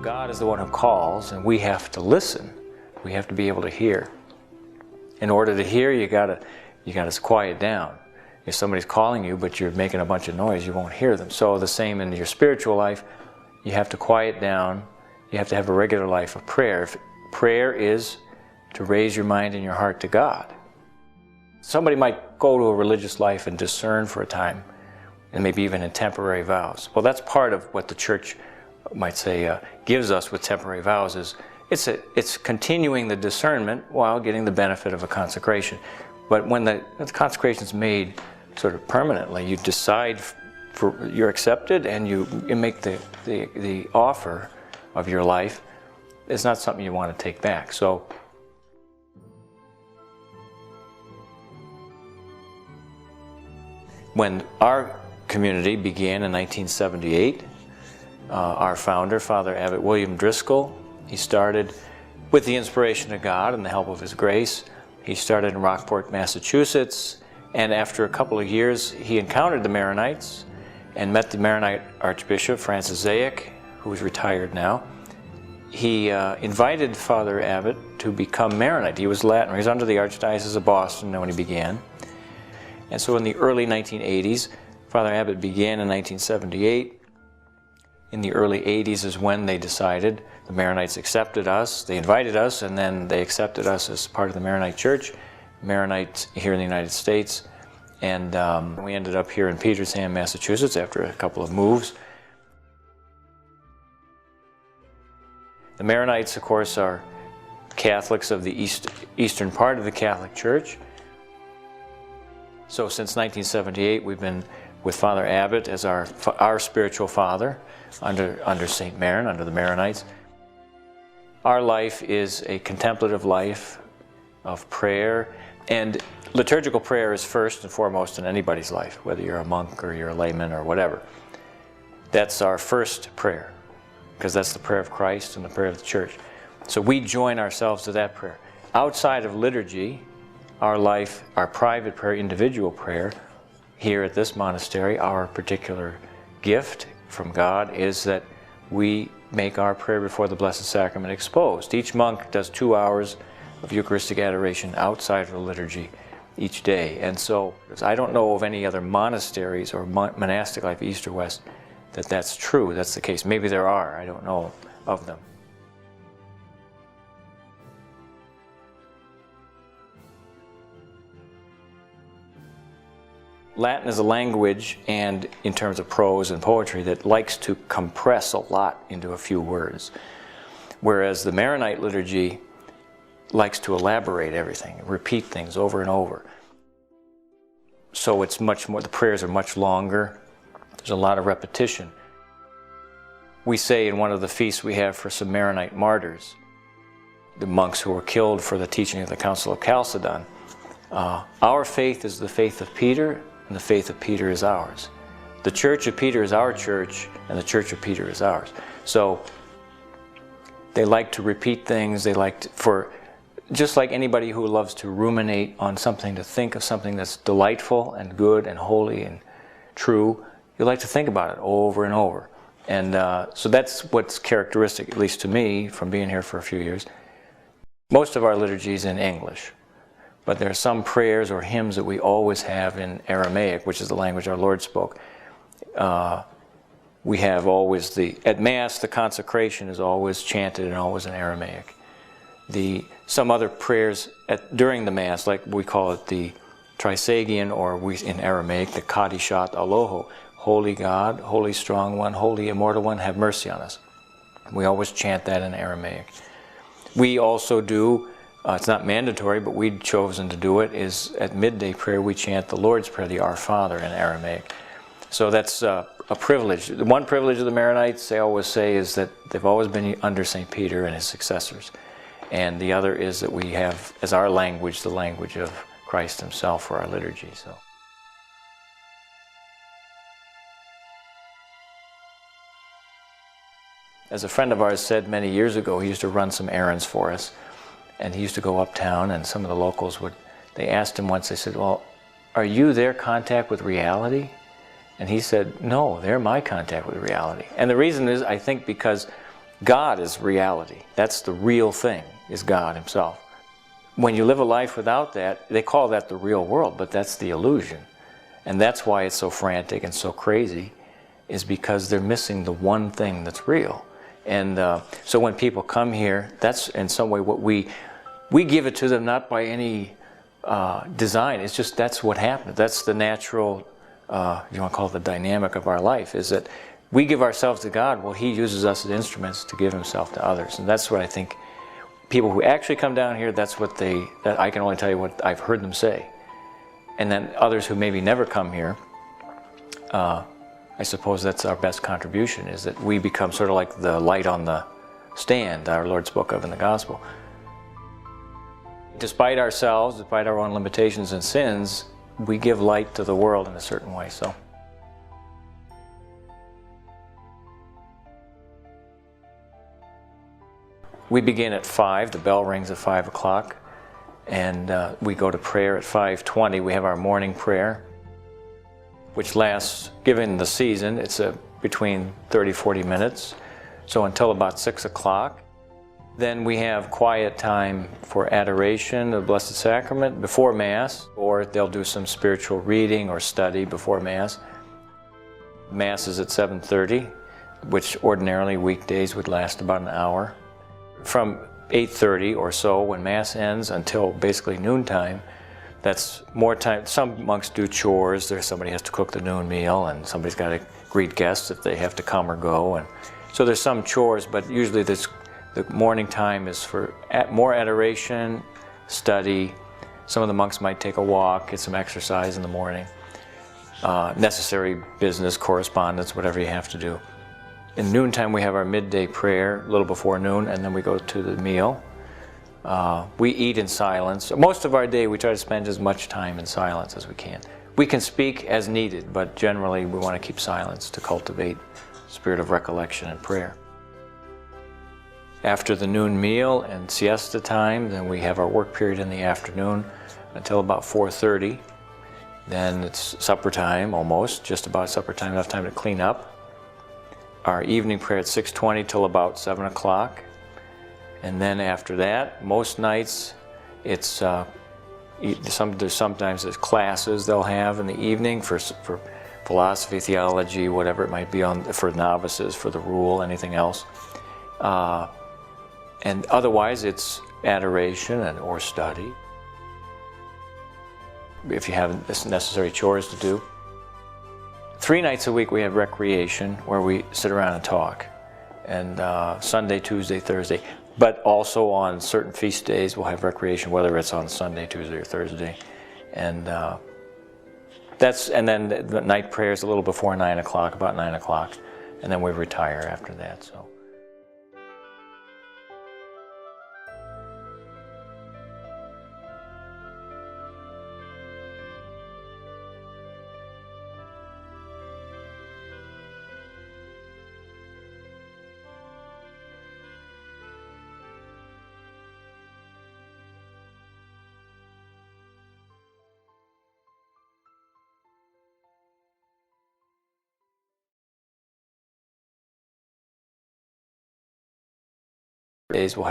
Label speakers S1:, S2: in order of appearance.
S1: God is the one who calls, and we have to listen. We have to be able to hear. In order to hear, you gotta quiet down. If somebody's calling you, but you're making a bunch of noise, you won't hear them. So the same in your spiritual life, you have to quiet down. You have to have a regular life of prayer. Prayer is to raise your mind and your heart to God. Somebody might go to a religious life and discern for a time, and maybe even in temporary vows. Well, that's part of what the Church might say gives us with temporary vows. Is it's continuing the discernment while getting the benefit of a consecration. But when the consecration is made sort of permanently, you decide you're accepted, and you make the offer of your life. It's not something you want to take back. So when our community began in 1978, our founder, Father Abbot William Driscoll, he started with the inspiration of God and the help of His grace. He started in Rockport, Massachusetts, and after a couple of years, he encountered the Maronites and met the Maronite Archbishop, Francis Zayak, who is retired now. He invited Father Abbot to become Maronite. He was Latin. He was under the Archdiocese of Boston when he began. And so in the early 1980s, Father Abbot began in 1978. In the early 80s is when they decided, the Maronites accepted us, they invited us, and then they accepted us as part of the Maronite Church, Maronites here in the United States. And we ended up here in Petersham, Massachusetts after a couple of moves. The Maronites, of course, are Catholics of the eastern part of the Catholic Church. So since 1978, we've been with Father Abbot as our spiritual father under St. Maron, under the Maronites. Our life is a contemplative life of prayer, and liturgical prayer is first and foremost in anybody's life, whether you're a monk or you're a layman or whatever. That's our first prayer, because that's the prayer of Christ and the prayer of the Church. So we join ourselves to that prayer. Outside of liturgy, our life, our private prayer, individual prayer, here at this monastery, our particular gift from God is that we make our prayer before the Blessed Sacrament exposed. Each monk does 2 hours of Eucharistic Adoration outside of the liturgy each day. And so I don't know of any other monasteries or monastic life, East or West, that's true, that's the case. Maybe there are, I don't know of them. Latin is a language, and in terms of prose and poetry, that likes to compress a lot into a few words. Whereas the Maronite liturgy likes to elaborate everything, repeat things over and over. So it's much more, the prayers are much longer. There's a lot of repetition. We say in one of the feasts we have for some Maronite martyrs, the monks who were killed for the teaching of the Council of Chalcedon, our faith is the faith of Peter, and the faith of Peter is ours. The Church of Peter is our church, and the Church of Peter is ours. So they like to repeat things. They like to, just like anybody who loves to ruminate on something, to think of something that's delightful and good and holy and true, you like to think about it over and over. And so that's what's characteristic, at least to me, from being here for a few years. Most of our liturgy is in English. But there are some prayers or hymns that we always have in Aramaic, which is the language our Lord spoke. We have always at Mass, the consecration is always chanted and always in Aramaic. Some other prayers during the Mass, like we call it the Trisagion, or in Aramaic, the Kadishat Aloho, Holy God, Holy Strong One, Holy Immortal One, have mercy on us. We always chant that in Aramaic. We also do, it's not mandatory, but we've chosen to do it, is at midday prayer we chant the Lord's Prayer, the Our Father, in Aramaic. So that's a privilege. The one privilege of the Maronites, they always say, is that they've always been under St. Peter and his successors. And the other is that we have as our language the language of Christ himself for our liturgy. So. As a friend of ours said many years ago, he used to run some errands for us. And he used to go uptown, and some of the locals they asked him once, they said, well, are you their contact with reality? And he said, no, they're my contact with reality. And the reason is, I think, because God is reality. That's the real thing, is God himself. When you live a life without that, they call that the real world, but that's the illusion. And that's why it's so frantic and so crazy, is because they're missing the one thing that's real. And so when people come here, that's in some way what we give it to them, not by any design. It's just that's what happens. That's the natural, if you want to call it the dynamic of our life, is that we give ourselves to God. Well, he uses us as instruments to give himself to others. And that's what I think people who actually come down here, that's what that I can only tell you what I've heard them say. And then others who maybe never come here, I suppose that's our best contribution, is that we become sort of like the light on the stand our Lord spoke of in the Gospel. Despite ourselves, despite our own limitations and sins, we give light to the world in a certain way. So. We begin at 5, the bell rings at 5 o'clock, and we go to prayer at 5:20. We have our morning prayer, which lasts, given the season, it's between 30-40 minutes, so until about 6 o'clock. Then we have quiet time for adoration of the Blessed Sacrament before Mass, or they'll do some spiritual reading or study before Mass. Mass is at 7:30, which ordinarily weekdays would last about an hour. From 8:30 or so, when Mass ends, until basically noontime, that's more time. Some monks do chores. Somebody has to cook the noon meal, and somebody's got to greet guests if they have to come or go. And so there's some chores, but usually the morning time is for more adoration, study. Some of the monks might take a walk, get some exercise in the morning. Necessary business, correspondence, whatever you have to do. In noontime, we have our midday prayer, a little before noon, and then we go to the meal. We eat in silence. Most of our day, we try to spend as much time in silence as we can. We can speak as needed, but generally, we want to keep silence to cultivate a spirit of recollection and prayer. After the noon meal and siesta time, then we have our work period in the afternoon until about 4:30. Then it's supper time, almost, just about supper time, enough time to clean up. Our evening prayer at 6:20 till about 7 o'clock. And then after that, most nights, it's sometimes there's classes they'll have in the evening for philosophy, theology, whatever it might be, for novices, for the rule, anything else. And otherwise, it's adoration or study, if you have necessary chores to do. 3 nights a week we have recreation, where we sit around and talk. And Sunday, Tuesday, Thursday. But also on certain feast days we'll have recreation, whether it's on Sunday, Tuesday, or Thursday. And then the night prayer is a little before 9 o'clock, about 9 o'clock. And then we retire after that. So. Days we'll